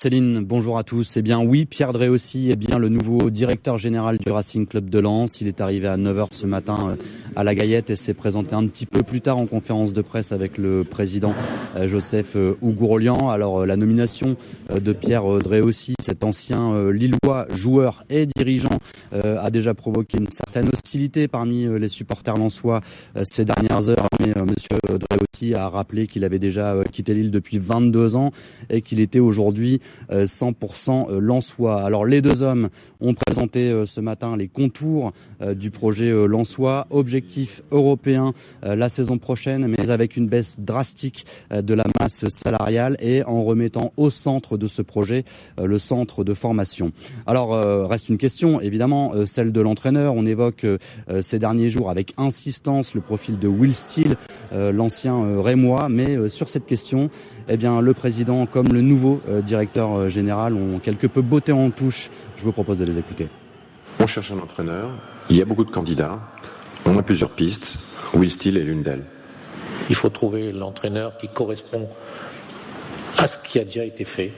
Céline, bonjour à tous. Eh bien oui, Pierre Dréaussy est bien le nouveau directeur général du Racing Club de Lens. Il est arrivé à 9h ce matin à la Gaillette et s'est présenté un petit peu plus tard en conférence de presse avec le président Joseph Ougourlian. Alors la nomination de Pierre Dréaussy, cet ancien Lillois joueur et dirigeant, a déjà provoqué une certaine hostilité parmi les supporters lensois ces dernières heures. Mais monsieur Dréaussy a rappelé qu'il avait déjà quitté Lille depuis 22 ans et qu'il était aujourd'hui 100% lensois. Alors les deux hommes ont présenté ce matin les contours du projet lensois, objectif européen la saison prochaine, mais avec une baisse drastique de la masse salariale et en remettant au centre de ce projet le centre de formation. Alors reste une question, évidemment, celle de l'entraîneur. On évoque ces derniers jours avec insistance le profil de Will Steele, l'ancien Rémois, mais sur cette question, eh bien, le président comme le nouveau directeur général ont quelque peu botté en touche. Je vous propose de les écouter. On cherche un entraîneur, il y a beaucoup de candidats, on a plusieurs pistes, Will Steele est l'une d'elles. Il faut trouver l'entraîneur qui correspond à ce qui a déjà été fait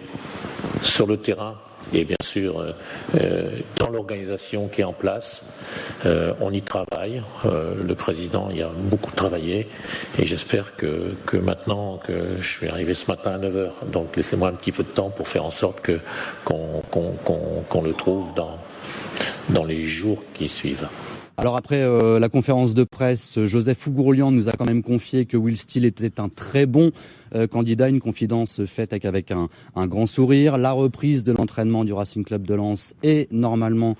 sur le terrain et bien sûr dans l'organisation qui est en place. On y travaille, le président y a beaucoup travaillé et j'espère que maintenant que je suis arrivé ce matin à 9h, donc laissez-moi un petit peu de temps pour faire en sorte qu'on le trouve dans les jours qui suivent. Alors après la conférence de presse, Joseph Ougourlian nous a quand même confié que Will Steele était un très bon candidat, une confidence faite avec un grand sourire. La reprise de l'entraînement du Racing Club de Lens est normalement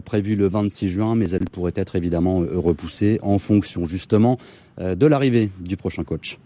prévue le 26 juin, mais elle pourrait être évidemment repoussée en fonction justement de l'arrivée du prochain coach.